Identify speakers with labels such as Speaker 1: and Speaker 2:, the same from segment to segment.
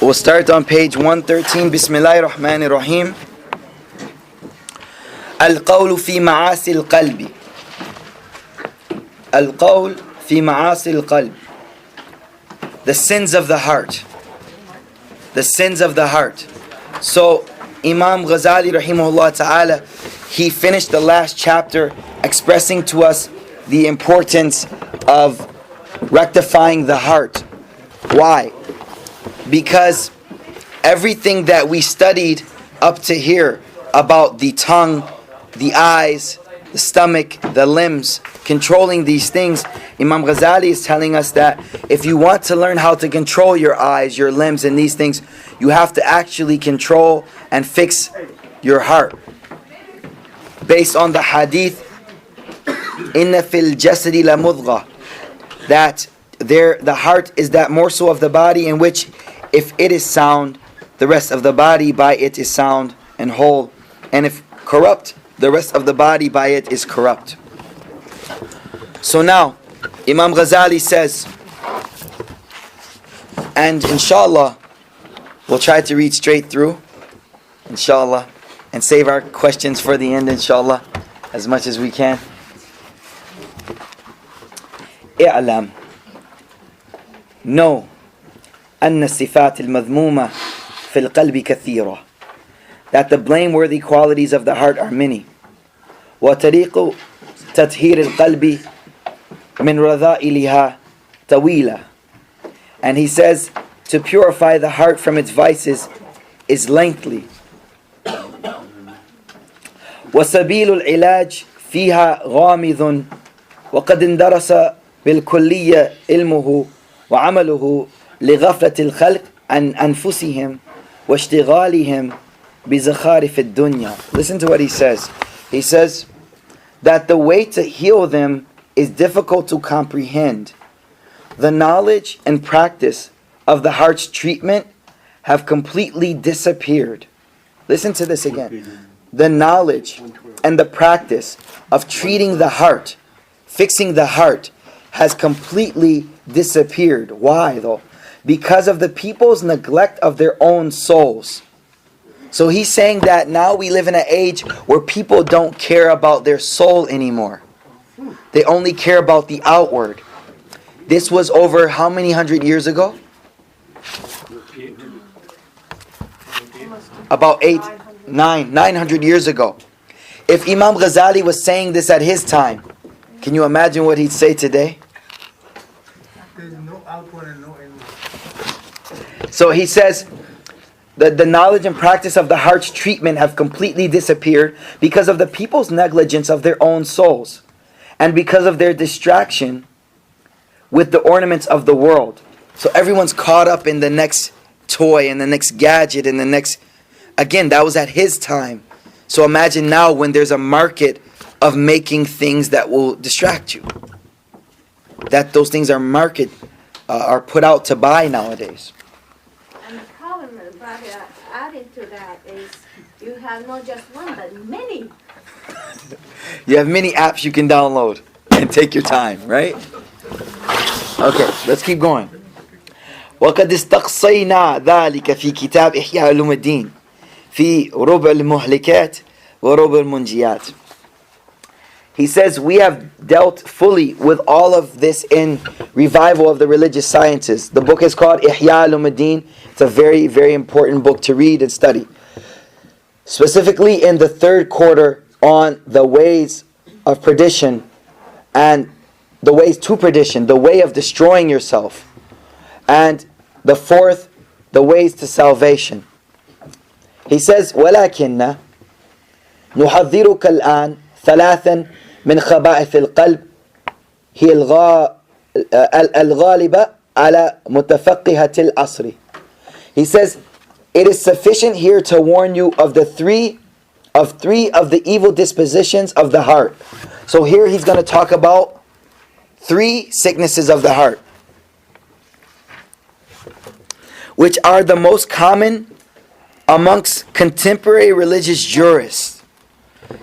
Speaker 1: We'll start on page 113. Bismillahir Rahmanir Rahim. Al-Qawl fi Ma'asi al-Qalbi. Al-Qawl fi Ma'asi al-Qalb. The sins of the heart. The sins of the heart. So, Imam Ghazali rahimahullah ta'ala, he finished the last chapter expressing to us the importance of rectifying the heart. Why? Because everything that we studied up to here about the tongue, the eyes, the stomach, the limbs, controlling these things, Imam Ghazali is telling us that if you want to learn how to control your eyes, your limbs, and these things, you have to actually control and fix your heart. Based on the hadith, Inna fil jasadi la mudgha, that the heart is that morsel of the body in which if it is sound, the rest of the body by it is sound and whole, and if corrupt, the rest of the body by it is corrupt. So now, Imam Ghazali says, and inshallah, we'll try to read straight through, inshallah, and save our questions for the end, inshallah, as much as we can. اعلم, know, أن الصفات المذمومة في القلب كثيرة, that the blameworthy qualities of the heart are many. وطريق تطهير القلب من رذائلها طويلة, and he says to purify the heart from its vices is lengthy. وسبيل العلاج فيها غامض وقد اندرس بالكلية علمه وعمله لغفلة الخلق عن أنفسهم واشتغالهم بزخارف الدنيا. Listen to what he says. He says that the way to heal them is difficult to comprehend. The knowledge and practice of the heart's treatment have completely disappeared. Listen to this again. The knowledge and the practice of treating the heart, fixing the heart, has completely disappeared. Why though? Because of the people's neglect of their own souls. So he's saying that now we live in an age where people don't care about their soul anymore. They only care about the outward. This was over how many hundred years ago? About 900 years ago. If Imam Ghazali was saying this at his time, can you imagine what he'd say today?
Speaker 2: There's no outward and no inward.
Speaker 1: So he says that the knowledge and practice of the heart's treatment have completely disappeared because of the people's negligence of their own souls and because of their distraction with the ornaments of the world. So everyone's caught up in the next toy and the next gadget and the next... Again, that was at his time. So imagine now when there's a market of making things that will distract you. That those things are are put out to buy nowadays.
Speaker 3: And the problem about added to that is you have not just one but many.
Speaker 1: You have many apps you can download and take your time, right? Okay, let's keep going. وقد استقصينا ذلك في كتاب إحياء علوم الدين في ربع المهلكات وربع المنجيات. He says we have dealt fully with all of this in Revival of the Religious Sciences. The book is called Ihya al-Din. It's a very, very important book to read and study. Specifically in the third quarter on the ways of perdition and the ways to perdition, the way of destroying yourself. And the fourth, the ways to salvation. He says, وَلَكِنَّ نُحَذِّرُكَ الْآنِ ثَلَاثًا من خبائث القلب هي الغالبة على متفقهة العصر. He says, it is sufficient here to warn you of three of the evil dispositions of the heart. So here he's going to talk about 3 sicknesses of the heart, which are the most common amongst contemporary religious jurists.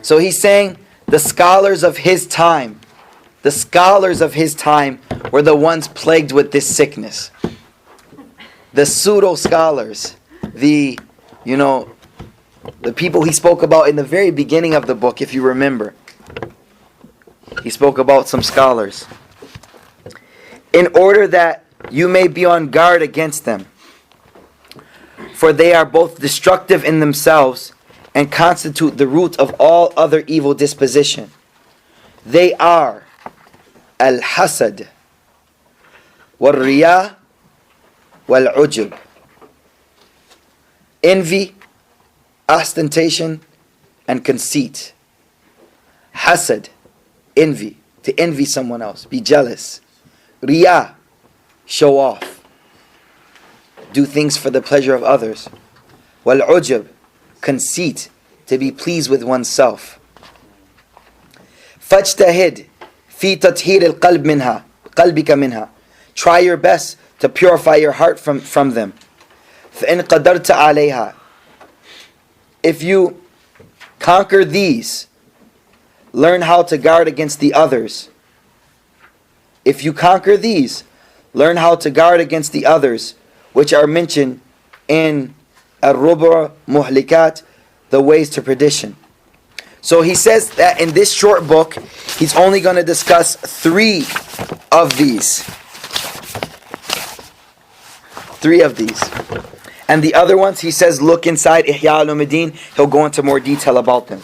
Speaker 1: So he's saying the scholars of his time were the ones plagued with this sickness. the pseudo scholars, the people he spoke about in the very beginning of the book, if you remember. He spoke about some scholars. In order that you may be on guard against them. For they are both destructive in themselves and constitute the root of all other evil disposition. They are al-hasad, wal-riya, wal-ujub. Envy, ostentation, and conceit. Hasad, envy, to envy someone else, be jealous. Riya, show off, do things for the pleasure of others. Wal-ujub, conceit, to be pleased with oneself. فاجتهد في تطهير القلب منها قلبك منها. Try your best to purify your heart from them. فإن قدرت عليها. If you conquer these, learn how to guard against the others. If you conquer these, learn how to guard against the others, which are mentioned in Ar-Rubra Muhlikat, the ways to perdition. So he says that in this short book, he's only going to discuss 3 of these. 3 of these. And the other ones, he says, look inside Ihya Ulumuddin. He'll go into more detail about them.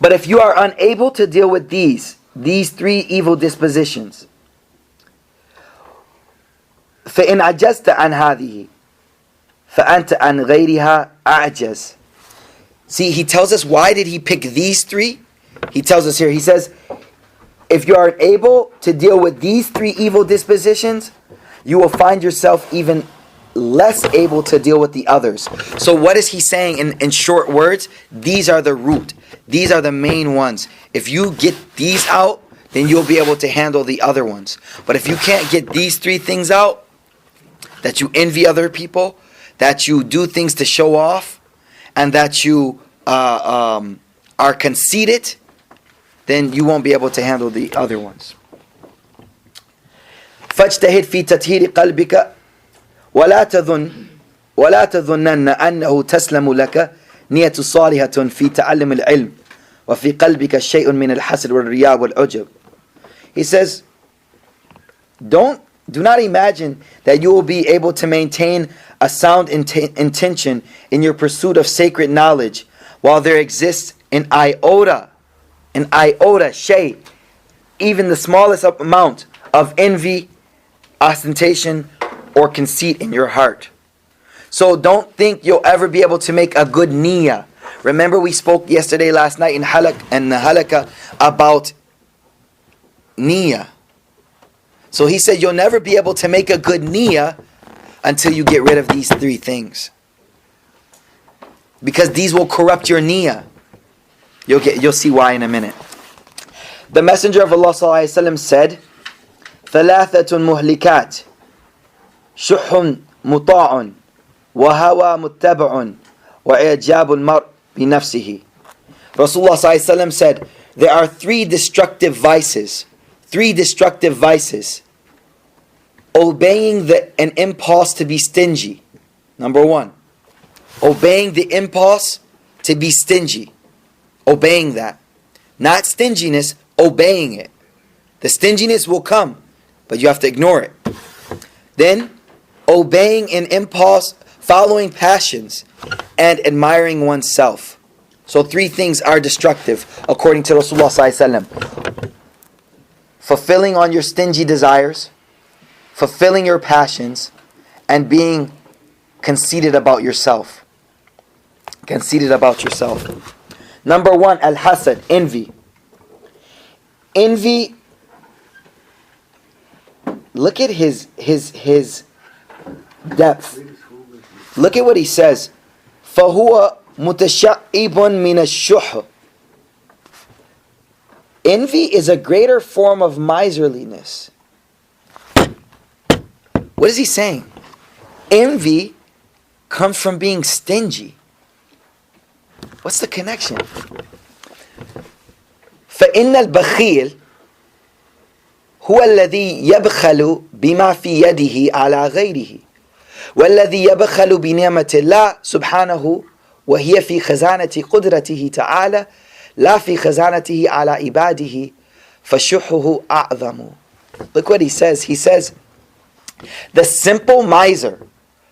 Speaker 1: But if you are unable to deal with these 3 evil dispositions, فإن عجزت عن هذه فأنت عن غيرها أعجز. See, he tells us, why did he pick these 3? He tells us here, he says, if you are able to deal with these 3 evil dispositions, you will find yourself even less able to deal with the others. So what is he saying in short words? These are the root. These are the main ones. If you get these out, then you'll be able to handle the other ones. But if you can't get these 3 things out, that you envy other people, that you do things to show off, and that you are conceited, then you won't be able to handle the other ones. فاجتهد في تطهير قلبك ولا تظنن أنه تسلم لك نية صالحة في تعلم العلم وفي قلبك شيء من الحسد والرياء والعجب. He says, do not imagine that you will be able to maintain a sound intention in your pursuit of sacred knowledge while there exists an iota, shay, even the smallest amount of envy, ostentation, or conceit in your heart. So don't think you'll ever be able to make a good niyyah. Remember we spoke last night in halakah about niyyah. So he said you'll never be able to make a good niyyah until you get rid of these 3 things. Because these will corrupt your niyyah. You'll see why in a minute. The Messenger of Allah ﷺ said, ثلاثة مهلكات شح مطاع وهوى متبع وإعجاب المرء بنفسه. Rasulullah ﷺ said, there are 3 destructive vices. 3 destructive vices. Obeying an impulse to be stingy. Number 1. Obeying the impulse to be stingy. Obeying that. Not stinginess, obeying it. The stinginess will come, but you have to ignore it. Then, obeying an impulse, following passions, and admiring oneself. So 3 things are destructive, according to Rasulullah ﷺ. Fulfilling on your stingy desires, fulfilling your passions, and being conceited about yourself. Conceited about yourself. Number 1, al-hasad, envy. Envy, look at his depth. Look at what he says. فَهُوَ مُتَشَعِّبٌ مِنَ الشُّحِّ. Envy is a greater form of miserliness. What is he saying? Envy comes from being stingy. What's the connection? فإن البخيل هو الذي يبخل بما في يده على غيره والذي يبخل بنعمة الله سبحانه وهي في خزانة قدرته تعالى لا في خزانته على عباده فشحه أعظم. Look what he says. He says, the simple miser,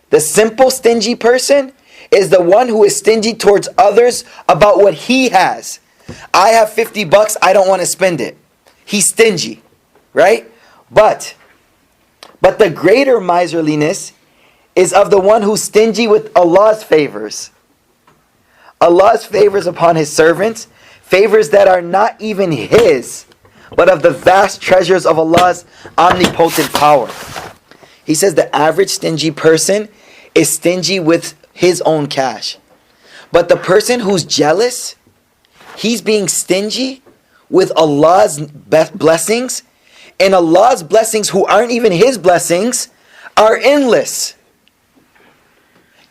Speaker 1: the simple stingy person is the one who is stingy towards others about what he has. I have $50, I don't want to spend it. He's stingy, right? But the greater miserliness is of the one who's stingy with Allah's favors. Allah's favors upon His servants, favors that are not even His, but of the vast treasures of Allah's omnipotent power. He says the average stingy person is stingy with his own cash. But the person who's jealous, he's being stingy with Allah's blessings, and Allah's blessings, who aren't even His blessings, are endless.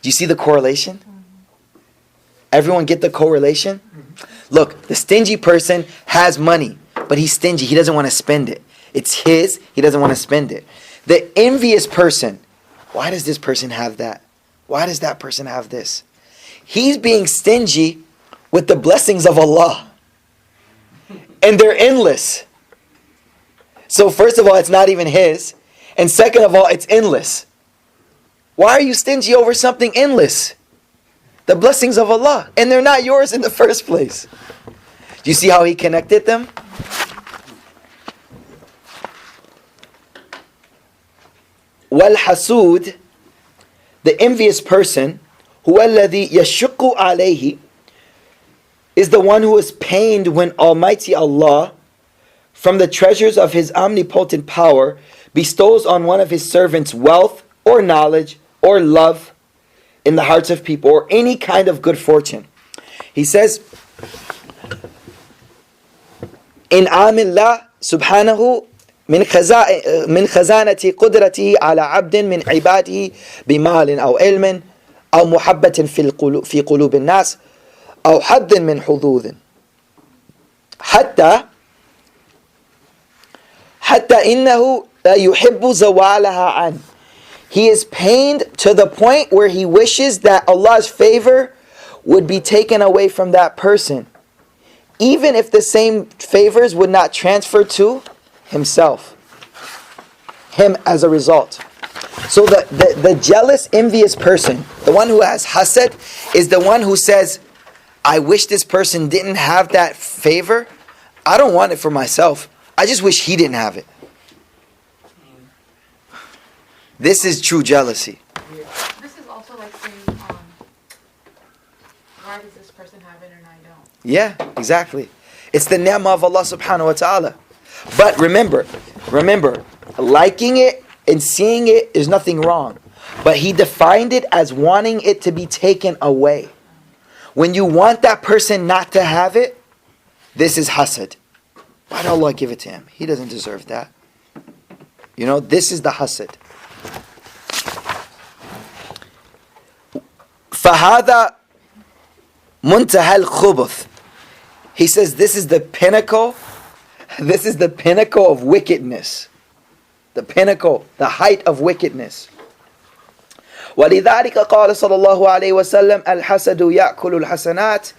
Speaker 1: Do you see the correlation? Everyone get the correlation? Look, the stingy person has money, but he's stingy. He doesn't want to spend it. It's his. He doesn't want to spend it. The envious person, why does this person have that? Why does that person have this? He's being stingy with the blessings of Allah. And they're endless. So first of all, it's not even his. And second of all, it's endless. Why are you stingy over something endless? The blessings of Allah. And they're not yours in the first place. Do you see how he connected them? وَالْحَسُودِ, the envious person, هُوَ الَّذِي يَشُقُّ عَلَيْهِ, is the one who is pained when Almighty Allah, from the treasures of His omnipotent power, bestows on one of His servants wealth or knowledge or love in the hearts of people, or any kind of good fortune. He says, in amillah subhanahu من خزانة قدرته على عبد من عباده بمال أو علم أو محبة في قلوب الناس أو حد من حظوظ حتى إنه لا يحب زوالها عنه. He is pained to the point where he wishes that Allah's favor would be taken away from that person, even if the same favors would not transfer to himself, him as a result. So the jealous, envious person, the one who has hasad, is the one who says, I wish this person didn't have that favor. I don't want it for myself. I just wish he didn't have it. This is true jealousy.
Speaker 4: This is also like saying, why does this person have it and I don't?
Speaker 1: Yeah, exactly. It's the ni'mah of Allah subhanahu wa ta'ala. But remember, liking it and seeing it is nothing wrong. But He defined it as wanting it to be taken away. When you want that person not to have it, this is hasad. Why did Allah give it to him? He doesn't deserve that. You know, this is the hasad. فَهَذَا مُنْتَهَى الْخُبُثِ. He says this is the pinnacle. This is the pinnacle of wickedness. The pinnacle, the height of wickedness. وَلِذَلِكَ قَالَ صَلَى اللَّهُ عَلَيْهِ وَسَلَّمَ الْحَسَدُ يَأْكُلُ الْحَسَنَاتِ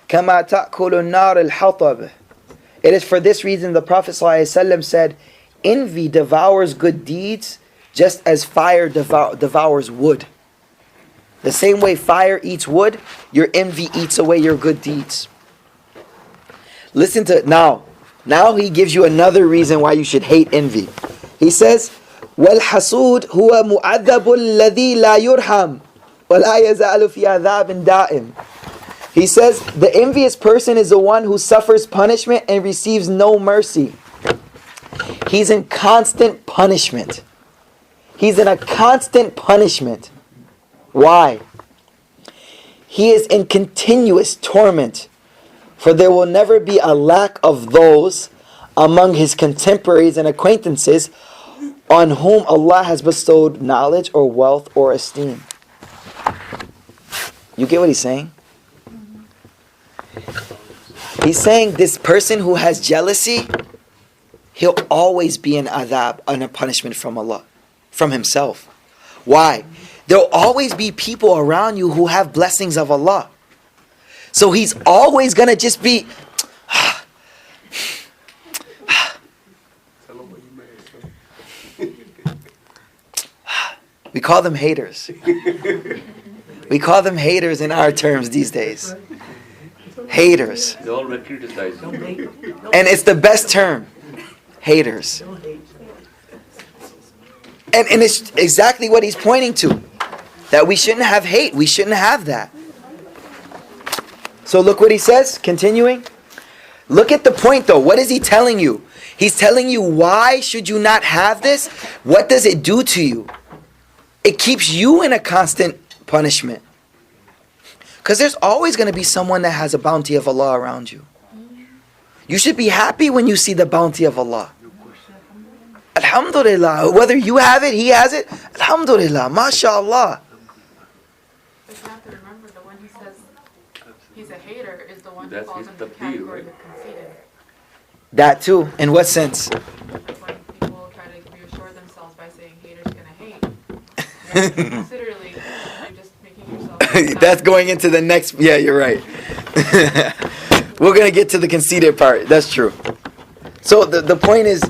Speaker 1: كَمَا تَأْكُلُ النَّارِ الْحَطَبِ. It is for this reason the Prophet ﷺ said, envy devours good deeds just as fire devours wood. The same way fire eats wood, your envy eats away your good deeds. Listen to it now. Now he gives you another reason why you should hate envy. He says, وَالْحَسُودُ هُوَ مُعَذَّبُ الَّذِي لَا يُرْحَمُ وَلَا يَزَالُ فِي عَذَابٍ دَائِمٍ. He says, the envious person is the one who suffers punishment and receives no mercy. He's in constant punishment. He's in a constant punishment. Why? He is in continuous torment, for there will never be a lack of those among his contemporaries and acquaintances on whom Allah has bestowed knowledge or wealth or esteem. You get what he's saying? He's saying this person who has jealousy, he'll always be in adhab, and a punishment from Allah, from himself. Why? there'll always be people around you who have blessings of Allah. So he's always going to just be, we call them haters. We call them haters in our terms these days. Haters.
Speaker 5: They all criticize.
Speaker 1: And it's the best term. Haters. And it's exactly what he's pointing to. That we shouldn't have hate. We shouldn't have that. So look what he says, continuing. Look at the point though. What is he telling you? He's telling you, why should you not have this? What does it do to you? It keeps you in a constant punishment. Because there's always going to be someone that has a bounty of Allah around you. You should be happy when you see the bounty of Allah. Alhamdulillah. Whether you have it, he has it. Alhamdulillah. MashaAllah.
Speaker 4: But you have to remember that when he says he's a hater is the one who
Speaker 5: That's
Speaker 4: falls
Speaker 5: his
Speaker 4: in the
Speaker 5: tabdeel,
Speaker 4: category
Speaker 5: right?
Speaker 4: of conceited.
Speaker 1: That too. In what sense?
Speaker 4: Like when people try to reassure themselves by saying haters gonna hate. Considerably, you're just making yourself.
Speaker 1: That's going into the next. Yeah, you're right. We're gonna get to the conceited part. That's true. So the point is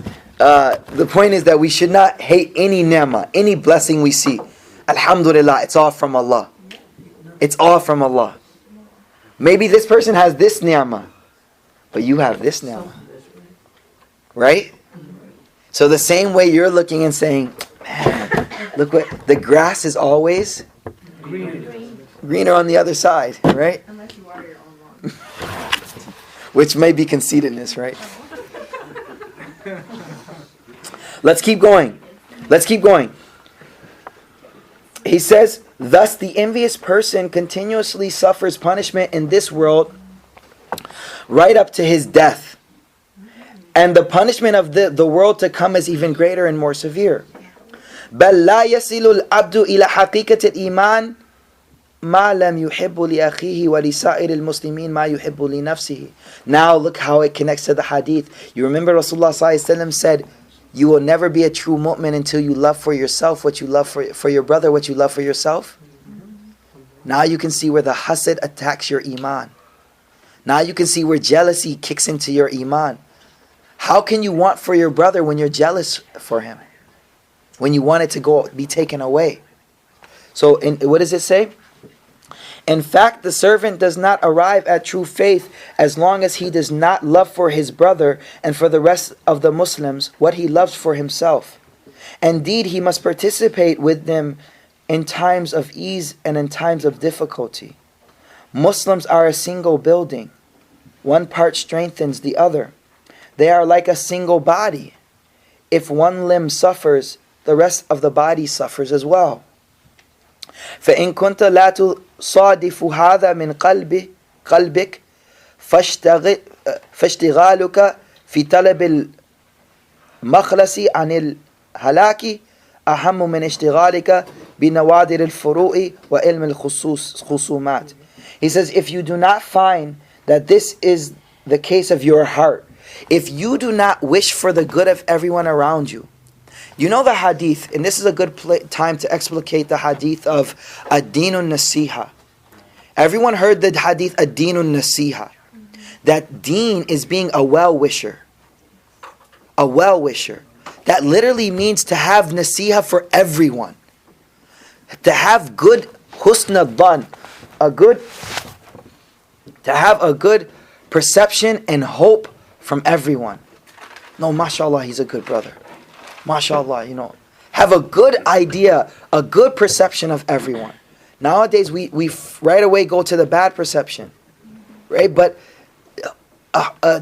Speaker 1: that we should not hate any ni'mah, any blessing we see. Alhamdulillah, it's all from Allah. It's all from Allah. Maybe this person has this ni'mah, but you have this ni'mah. Right? So the same way you're looking and saying, man, look what the grass is always greener on the other side, right?
Speaker 4: Unless you are your own lawn.
Speaker 1: Which may be conceitedness, right? Let's keep going. Let's keep going. He says, thus the envious person continuously suffers punishment in this world right up to his death. And the punishment of the world to come is even greater and more severe. بل لا يصل العبد إلى حقيقة الإيمان ما لم يحب لأخيه ولسائر المسلمين ما يحب لنفسه. Now look how it connects to the hadith. You remember Rasulullah ﷺ said, you will never be a true mu'min until you love for yourself what you love for your brother, what you love for yourself. Now you can see where the hasad attacks your iman. Now you can see where jealousy kicks into your iman. How can you want for your brother when you're jealous for him? When you want it to be taken away. So what does it say? In fact, the servant does not arrive at true faith as long as he does not love for his brother and for the rest of the Muslims what he loves for himself. Indeed, he must participate with them in times of ease and in times of difficulty. Muslims are a single building. One part strengthens the other. They are like a single body. If one limb suffers, the rest of the body suffers as well. فإن كنت لا تصادف هذا من قلبك فاشتغالك في طلب المخلص عن الهلاك أهم من اشتغالك بنوادر الفروع وعلم الخصومات. He says, if you do not find that this is the case of your heart, if you do not wish for the good of everyone around you, you know the hadith, and this is a good time to explicate the hadith of ad-dinun nasiha. Everyone heard the hadith ad-dinun nasiha. That deen is being a well-wisher. A well-wisher. That literally means to have nasiha for everyone. To have good husn dhan, to have a good perception and hope from everyone. No, mashallah, he's a good brother. MashaAllah, have a good idea, a good perception of everyone. Nowadays, we right away go to the bad perception, right? But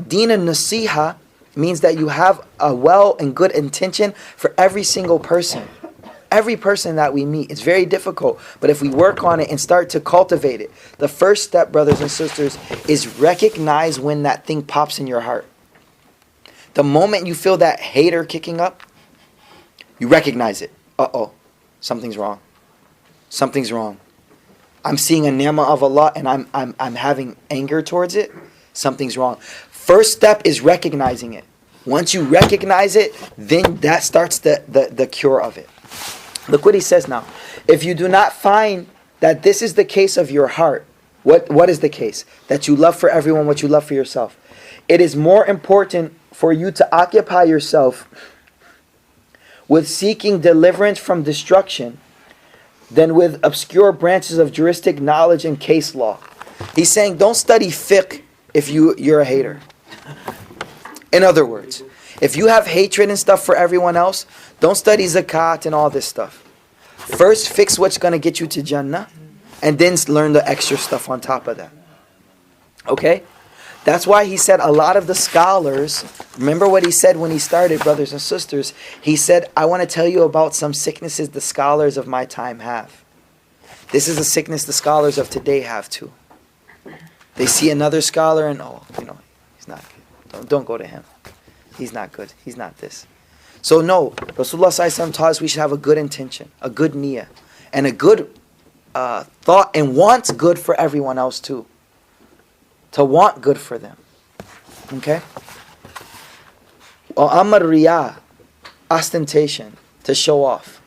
Speaker 1: deen and nasiha means that you have a well and good intention for every single person. Every person that we meet. It's very difficult, but if we work on it and start to cultivate it, the first step, brothers and sisters, is recognize when that thing pops in your heart. The moment you feel that hater kicking up, you recognize it. Uh-oh, something's wrong. Something's wrong. I'm seeing a ni'mah of Allah and I'm having anger towards it. Something's wrong. First step is recognizing it. Once you recognize it, then that starts the cure of it. Look what he says now. If you do not find that this is the case of your heart, what is the case? That you love for everyone what you love for yourself. It is more important for you to occupy yourself with seeking deliverance from destruction than with obscure branches of juristic knowledge and case law. He's saying don't study fiqh if you're a hater. In other words, if you have hatred and stuff for everyone else, don't study zakat and all this stuff. First fix what's going to get you to Jannah, and then learn the extra stuff on top of that. Okay? That's why he said a lot of the scholars, remember what he said when he started, brothers and sisters, he said, I want to tell you about some sicknesses the scholars of my time have. This is a sickness the scholars of today have too. They see another scholar and, he's not good. Don't go to him. He's not good. He's not this. So no, Rasulullah ﷺ taught us we should have a good intention, a good niyyah, and a good thought, and wants good for everyone else too. To want good for them. Okay? Amar riyah, ostentation, to show off.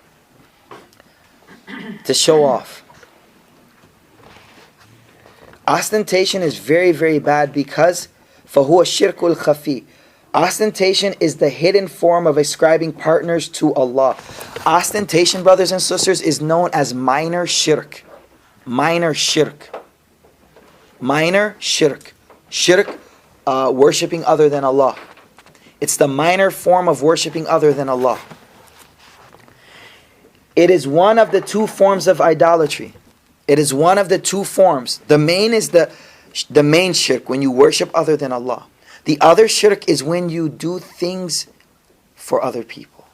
Speaker 1: To show off. Ostentation is very, very bad because فَهُوَ الشِّرْكُ الْخَفِي. Ostentation is the hidden form of ascribing partners to Allah. Ostentation, brothers and sisters, is known as minor shirk. Minor shirk. Minor shirk. Shirk, worshipping other than Allah. It's the minor form of worshipping other than Allah. It is one of the two forms of idolatry. It is one of the two forms. The main is the main shirk, when you worship other than Allah. The other shirk is when you do things for other people.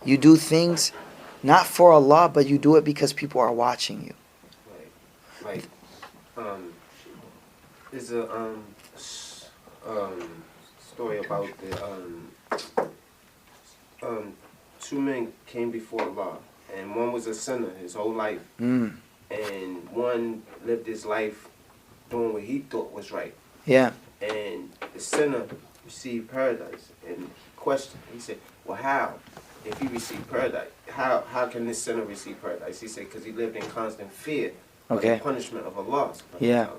Speaker 1: You do things not for Allah, but you do it because people are watching you.
Speaker 5: Like, there's a story about the two men came before Allah, and one was a sinner his whole life, and one lived his life doing what he thought was right.
Speaker 1: Yeah.
Speaker 5: And the sinner received paradise. And he questioned, he said, well, how? If he received paradise, how can this sinner receive paradise? He said, because he lived in constant fear of the punishment of Allah.
Speaker 1: Yeah.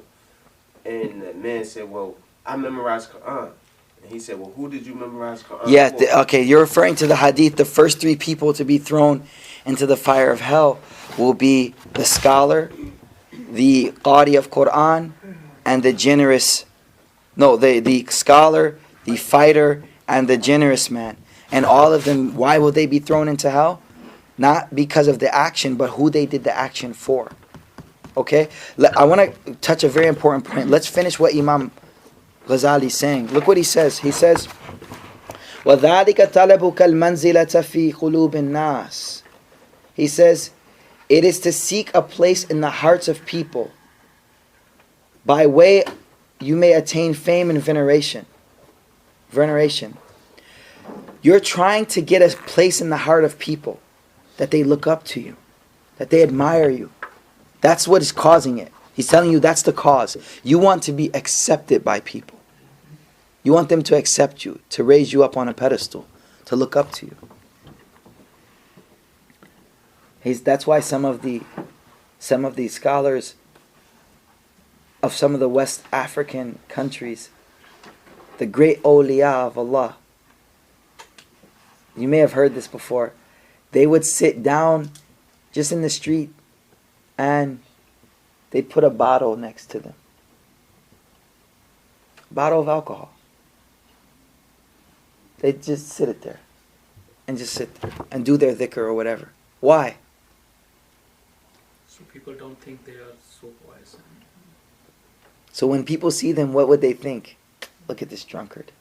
Speaker 5: And the man said, well, I memorized Quran. And he said, well, who did you memorize Quran
Speaker 1: Yeah, okay, you're referring to the hadith. The first three people to be thrown into the fire of hell will be the scholar, the qari of Quran, and the the scholar, the fighter, and the generous man. And all of them, why will they be thrown into hell? Not because of the action, but who they did the action for. Okay? I want to touch a very important point. Let's finish what Imam Ghazali is saying. Look what he says. He says, وَذَلِكَ طَلَبُكَ الْمَنْزِلَةَ فِي قُلُوبِ النَّاسِ. He says, it is to seek a place in the hearts of people by way you may attain fame and veneration. You're trying to get a place in the heart of people, that they look up to you, that they admire you. That's what is causing it. He's telling you that's the cause. You want to be accepted by people. You want them to accept you, to raise you up on a pedestal, to look up to you. That's why some of the scholars of some of the West African countries, the great awliya of Allah, you may have heard this before, they would sit down just in the street and they'd put a bottle next to them. A bottle of alcohol. They'd just sit it there and just sit there and do their dhikr or whatever. Why?
Speaker 6: So people don't think they are so wise.
Speaker 1: So when people see them, what would they think? Look at this drunkard.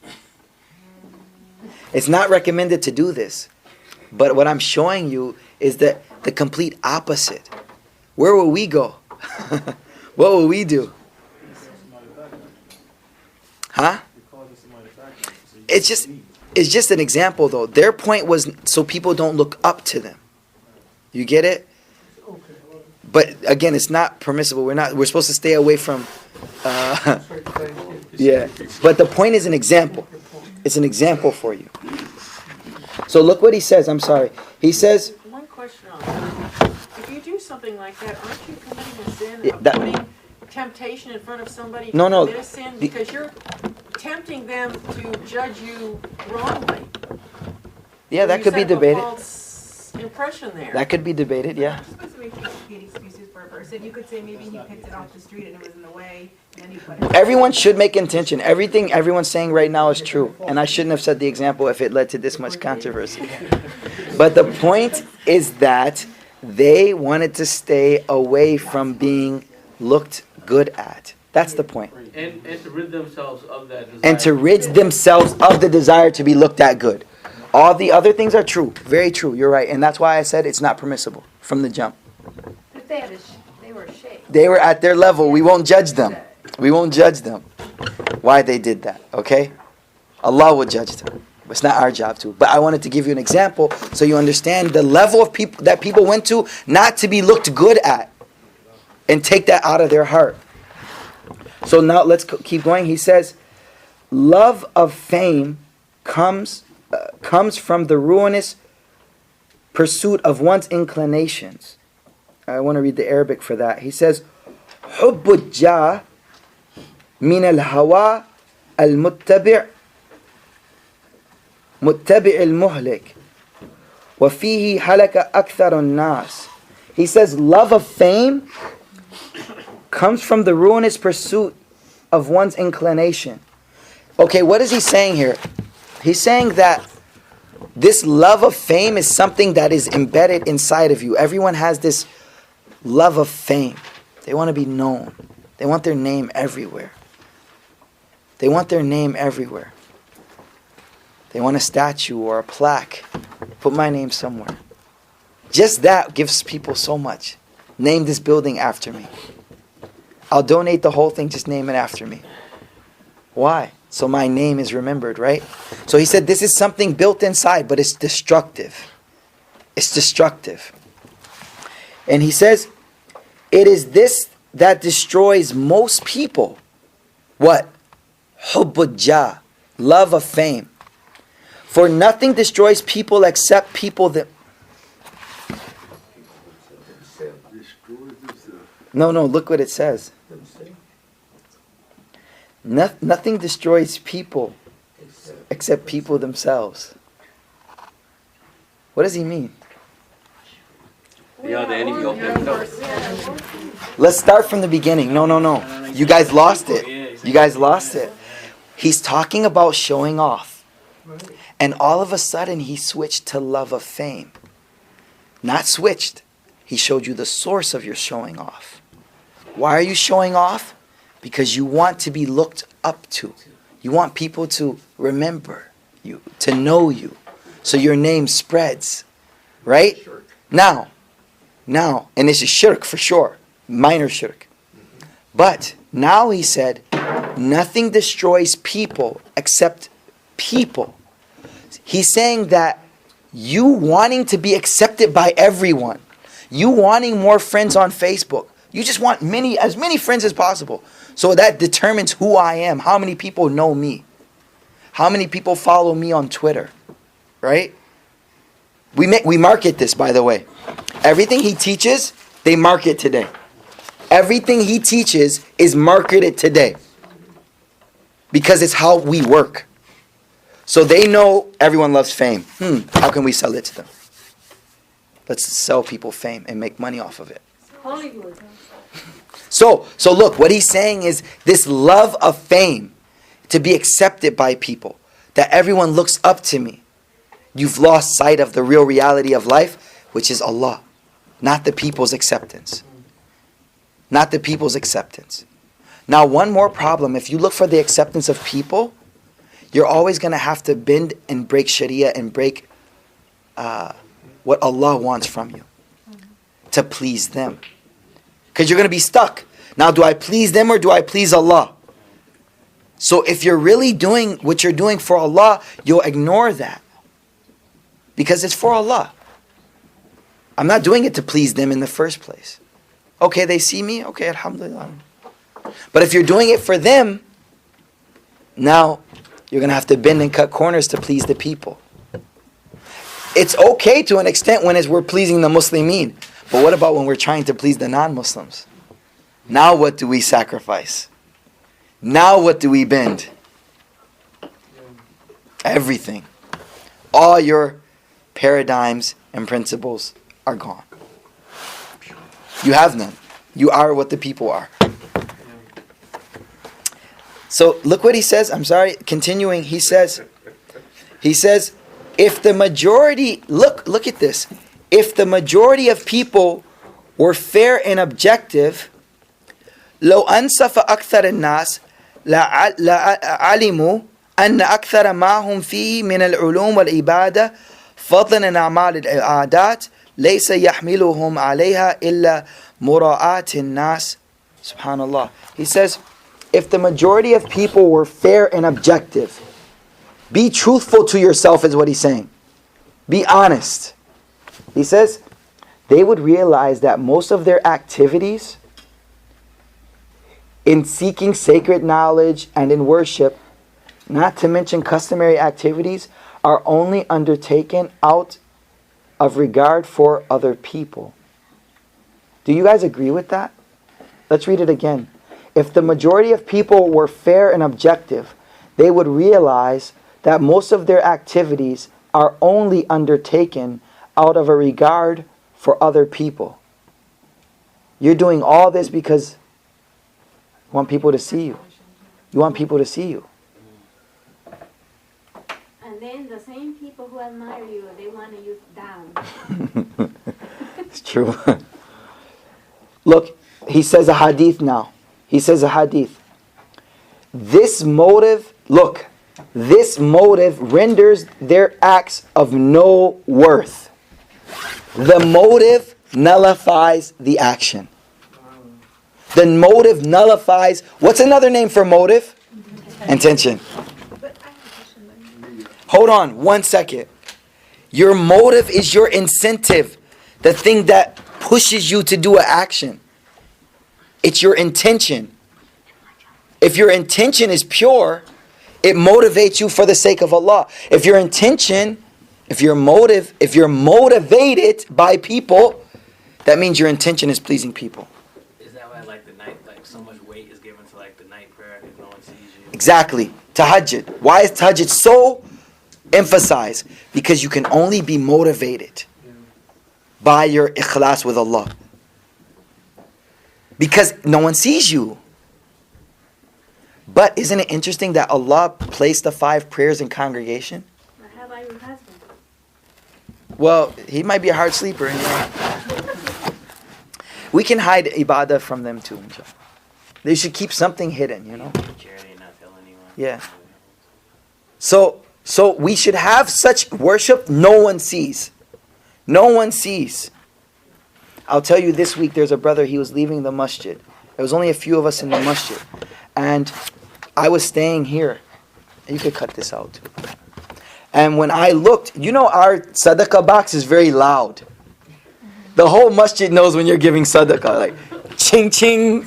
Speaker 1: It's not recommended to do this. But what I'm showing you is that the complete opposite. Where will we go? What will we do? Huh? It's just an example though. Their point was so people don't look up to them. You get it? But again, it's not permissible. We're supposed to stay away from yeah. But the point is an example. It's an example for you. So look what he says. I'm sorry. He says,
Speaker 7: One question on that. something like that, aren't you committing a sin
Speaker 1: Yeah,
Speaker 7: of
Speaker 1: that-
Speaker 7: putting temptation in front of somebody
Speaker 1: No,
Speaker 7: to
Speaker 1: no.
Speaker 7: commit a sin? Because you're tempting them to judge you wrongly.
Speaker 1: Yeah, that
Speaker 7: You
Speaker 1: could be
Speaker 7: set up a
Speaker 1: debated.
Speaker 7: false impression there.
Speaker 1: That could be debated, yeah.
Speaker 8: You're supposed to make good excuses for a person. You could say maybe he picked it off the street and it was in the way, and then he put it.
Speaker 1: Everyone should make intention. Everything everyone's saying right now is true. And I shouldn't have said the example if it led to this much controversy. But the point is that they wanted to stay away from being looked good at. That's the point.
Speaker 9: And to rid themselves of that desire.
Speaker 1: And to rid themselves of the desire to be looked at good. All the other things are true. Very true. You're right. And that's why I said it's not permissible from the jump.
Speaker 3: But they were ashamed.
Speaker 1: They were at their level. We won't judge them. We won't judge them. Why they did that. Okay? Allah will judge them. But it's not our job to. But I wanted to give you an example so you understand the level of people that people went to not to be looked good at. And take that out of their heart. So now let's keep going. He says, love of fame comes from the ruinous pursuit of one's inclinations. I want to read the Arabic for that. He says, حب الجاه من الهوى المتبع المهلك وفيه هلك أكثر الناس. He says, love of fame comes from the ruinous pursuit of one's inclination. Okay, what is he saying here? He's saying that this love of fame is something that is embedded inside of you. Everyone has this love of fame. They want to be known. They want their name everywhere. They want their name everywhere. They want a statue or a plaque. Put my name somewhere. Just that gives people so much. Name this building after me. I'll donate the whole thing, just name it after me. Why? So my name is remembered, right? So he said this is something built inside, but it's destructive. It's destructive. And he says, it is this that destroys most people. What? Hubbud jah, love of fame. For nothing destroys people except people that... No, look what it says. Nothing destroys people except people themselves. What does he mean?
Speaker 9: They are the enemy of themselves.
Speaker 1: Let's start from the beginning. No. You guys lost it. You guys lost it. He's talking about showing off. And all of a sudden he switched to love of fame. Not switched. He showed you the source of your showing off. Why are you showing off? Because you want to be looked up to. You want people to remember you, to know you. So your name spreads. Right? Now, and this is shirk for sure. Minor shirk. But now he said, nothing destroys people except people. He's saying that you wanting to be accepted by everyone, you wanting more friends on Facebook, you just want as many friends as possible. So that determines who I am, how many people know me, how many people follow me on Twitter, right? We market this, by the way. Everything he teaches, they market today. Everything he teaches is marketed today. Because it's how we work. So they know everyone loves fame. How can we sell it to them? Let's sell people fame and make money off of it.
Speaker 3: Hollywood.
Speaker 1: So look, what he's saying is this love of fame, to be accepted by people, that everyone looks up to me. You've lost sight of the real reality of life, which is Allah, not the people's acceptance. Not the people's acceptance. Now, one more problem. If you look for the acceptance of people, you're always going to have to bend and break Sharia and break what Allah wants from you to please them. Because you're going to be stuck. Now, do I please them or do I please Allah? So if you're really doing what you're doing for Allah, you'll ignore that. Because it's for Allah. I'm not doing it to please them in the first place. Okay, they see me. Okay, alhamdulillah. But if you're doing it for them, now you're going to have to bend and cut corners to please the people. It's okay to an extent when we're pleasing the Muslimin. But what about when we're trying to please the non-Muslims? Now what do we sacrifice? Now what do we bend? Everything. All your paradigms and principles are gone. You have none. You are what the people are. So look what he says. I'm sorry, continuing. He says, if the majority, look at this. If the majority of people were fair and objective, لو أنصف أكثر الناس لعلموا أن أكثر ما هم فيه من العلوم والعبادة فضلا عن أعمال العادات ليس يحملهم عليها إلا مراعاة الناس. Subhanallah. He says, if the majority of people were fair and objective, be truthful to yourself is what he's saying. Be honest. He says, they would realize that most of their activities in seeking sacred knowledge and in worship, not to mention customary activities, are only undertaken out of regard for other people. Do you guys agree with that? Let's read it again. If the majority of people were fair and objective, they would realize that most of their activities are only undertaken out of a regard for other people. You're doing all this because you want people to see you. You want people to see you.
Speaker 3: And then the same people who admire you, they want you down.
Speaker 1: It's true. Look, he says a hadith now. He says a hadith. This motive renders their acts of no worth. The motive nullifies the action. The motive nullifies. What's another name for motive? Intention. Hold on 1 second. Your motive is your incentive. The thing that pushes you to do an action. It's your intention. If your intention is pure, it motivates you for the sake of Allah. If you're motivated by people, that means your intention is pleasing people.
Speaker 10: Is that why like the night, like so much weight is given to like the night prayer if no one sees you?
Speaker 1: Exactly. Tahajjud. Why is tahajjud so emphasized? Because you can only be motivated by your ikhlas with Allah. Because no one sees you. But isn't it interesting that Allah placed the 5 prayers in congregation?
Speaker 3: But how about your husband?
Speaker 1: Well, he might be a hard sleeper. We can hide ibadah from them too. They should keep something hidden, you know?
Speaker 10: Charity and not tell anyone.
Speaker 1: Yeah. So we should have such worship no one sees. No one sees. I'll tell you, this week there's a brother, he was leaving the masjid. There was only a few of us in the masjid. And I was staying here. You could cut this out too. And when I looked, you know our sadaqah box is very loud. The whole masjid knows when you're giving sadaqah. Like, ching ching.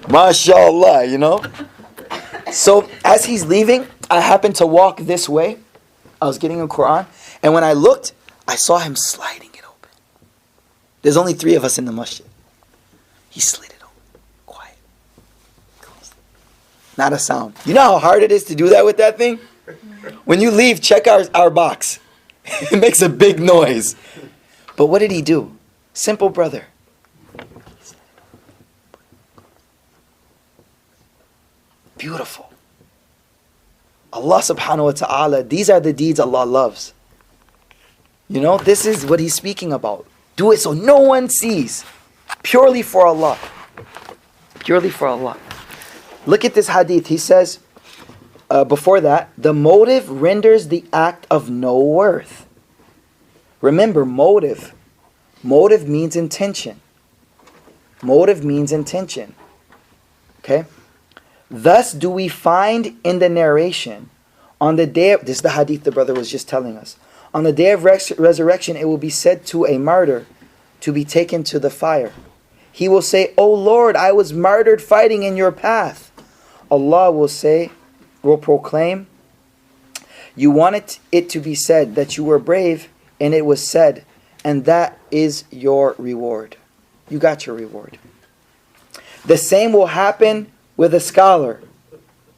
Speaker 1: MashaAllah, you know. So as he's leaving, I happened to walk this way. I was getting a Quran. And when I looked, I saw him sliding it open. There's only 3 of us in the masjid. He slid it open. Quiet. Closed. Not a sound. You know how hard it is to do that with that thing? When you leave, check our box. It makes a big noise. But what did he do? Simple brother. Beautiful. Allah subhanahu wa ta'ala, these are the deeds Allah loves. You know, this is what he's speaking about. Do it so no one sees. Purely for Allah. Purely for Allah. Look at this hadith. He says, before that, the motive renders the act of no worth. Remember, motive. Motive means intention. Motive means intention. Okay? Thus do we find in the narration, on the day of, this is the hadith the brother was just telling us. On the day of resurrection, it will be said to a martyr to be taken to the fire. He will say, "O Lord, I was martyred fighting in your path." Allah will proclaim, "You wanted it to be said that you were brave, and it was said, and that is your reward. You got your reward. The same will happen with a scholar,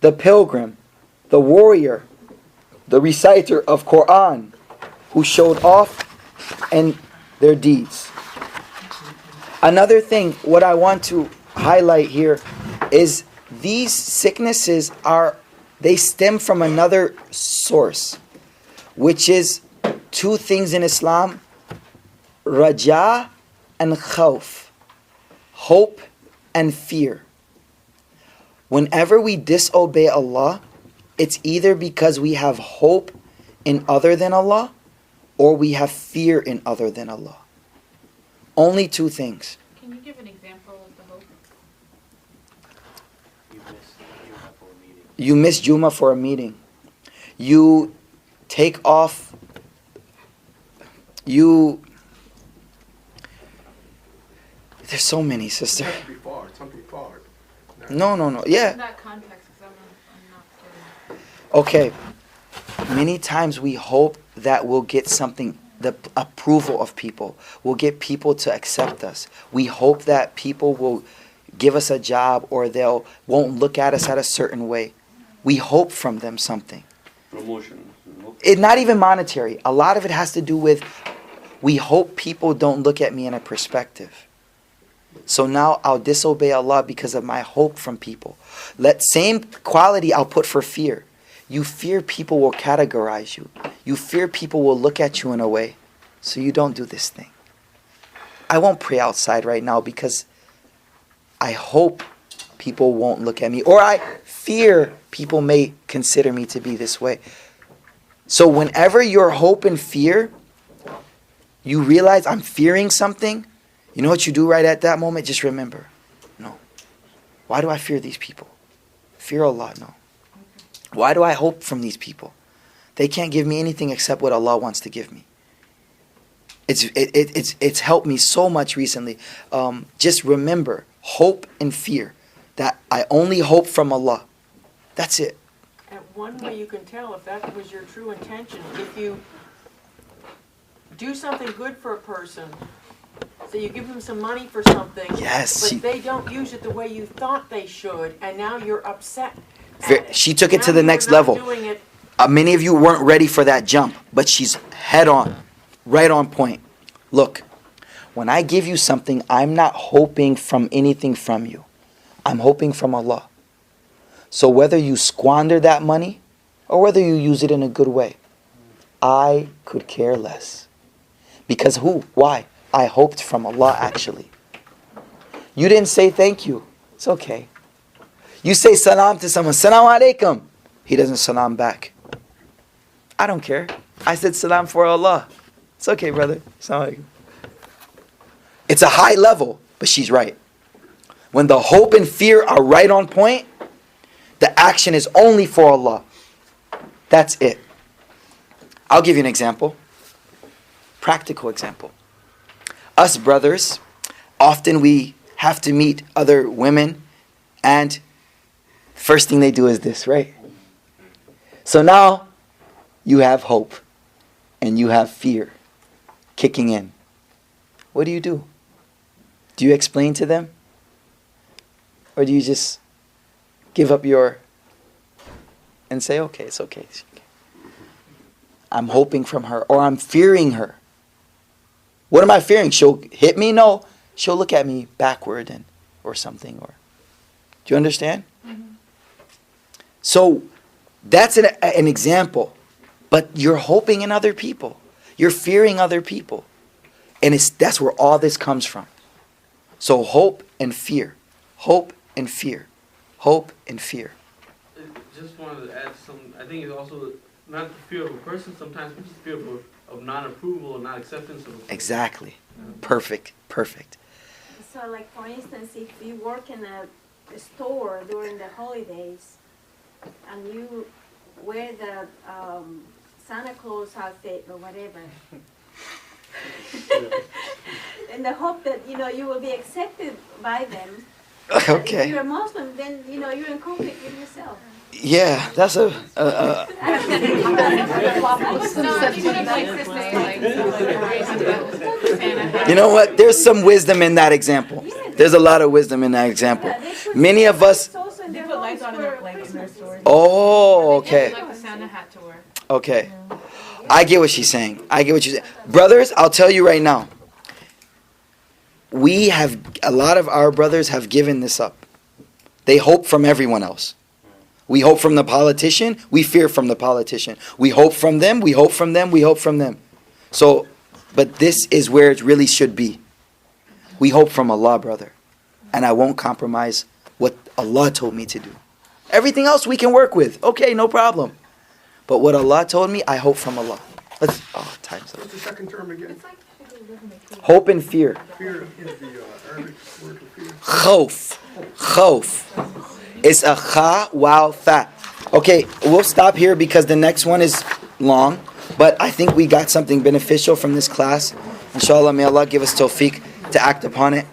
Speaker 1: the pilgrim, the warrior, the reciter of Quran, who showed off in their deeds. Another thing, what I want to highlight here is these sicknesses they stem from another source, which is two things in Islam, raja and khawf, hope and fear. Whenever we disobey Allah, it's either because we have hope in other than Allah, or we have fear in other than Allah. Only two things.
Speaker 4: Can you give an example of the hope?
Speaker 10: You missed Juma for a meeting.
Speaker 1: You miss Juma for a meeting. You take off. There's so many, sister.
Speaker 2: It has to be far. Something far.
Speaker 1: No. Yeah.
Speaker 4: In that context, because I'm not getting.
Speaker 1: Okay. Many times we hope that we'll get something, the approval of people. We'll get people to accept us. We hope that people will give us a job, or won't look at us at a certain way. We hope from them something.
Speaker 9: Promotion.
Speaker 1: It's not even monetary. A lot of it has to do with, we hope people don't look at me in a perspective. So now I'll disobey Allah because of my hope from people. Same quality I'll put for fear. You fear people will categorize you. You fear people will look at you in a way. So you don't do this thing. I won't pray outside right now because I hope people won't look at me. Or I fear people may consider me to be this way. So whenever your hope and fear, you realize I'm fearing something, you know what you do right at that moment? Just remember, no. Why do I fear these people? Fear Allah, no. Why do I hope from these people? They can't give me anything except what Allah wants to give me. It's helped me so much recently. Just remember, hope and fear. That I only hope from Allah. That's it.
Speaker 7: And one way you can tell if that was your true intention, if you do something good for a person, so you give them some money for something,
Speaker 1: Yes,
Speaker 7: but they don't use it the way you thought they should, and now you're upset.
Speaker 1: She took it to
Speaker 7: Now
Speaker 1: the
Speaker 7: you're
Speaker 1: next
Speaker 7: not
Speaker 1: level.
Speaker 7: doing it.
Speaker 1: Many of you weren't ready for that jump, but she's head on, right on point. Look, when I give you something, I'm not hoping from anything from you. I'm hoping from Allah. So whether you squander that money or whether you use it in a good way, I could care less. Because who? Why? I hoped from Allah actually. You didn't say thank you. It's okay. You say salam to someone, salam alaikum. He doesn't salam back. I don't care. I said salam for Allah. It's okay, brother. Salam alaikum. It's a high level, but she's right. When the hope and fear are right on point, the action is only for Allah. That's it. I'll give you an example. Practical example. Us brothers, often we have to meet other women, and first thing they do is this, right? So now you have hope and you have fear kicking in. What do? Do you explain to them? Or do you just give up and say, okay, it's okay. I'm hoping from her, or I'm fearing her. What am I fearing? She'll hit me? No. She'll look at me backward or something. Or do you understand? Mm-hmm. So that's an example. But you're hoping in other people. You're fearing other people. And that's where all this comes from. So hope and fear. Hope and fear. Hope and fear.
Speaker 11: I just wanted to add some. I think it's also not the fear of a person. Sometimes it's the fear of non-approval or non-acceptance of a person.
Speaker 1: Exactly. Perfect.
Speaker 3: So, like for instance, if you work in a store during the holidays and you wear the Santa Claus outfit or whatever, in the hope that you will be accepted by them.
Speaker 1: Okay.
Speaker 3: If you're a Muslim, then you're in conflict with yourself.
Speaker 1: Yeah, that's a you know what? There's some wisdom in that example. There's a lot of wisdom in that example. Many of us.
Speaker 8: They put lights on in their, like, in their stores.
Speaker 1: Oh, okay.
Speaker 4: Like the Santa hat to wear.
Speaker 1: Okay. I get what she's saying. I get what she's saying. Brothers, I'll tell you right now. We have, a lot of our brothers have given this up. They hope from everyone else. We hope from the politician. We fear from the politician. We hope from them. We hope from them. We hope from them. So, but this is where it really should be. We hope from Allah, brother. And I won't compromise what Allah told me to do. Everything else we can work with. Okay, no problem. But what Allah told me, I hope from Allah. Time's up.
Speaker 2: What's the second term again?
Speaker 1: Hope and fear.
Speaker 2: Fear is the Arabic word for fear.
Speaker 1: Khawf. Khawf. It's a kha, wow, fa. Okay, we'll stop here because the next one is long. But I think we got something beneficial from this class. Inshallah, may Allah give us tawfiq to act upon it.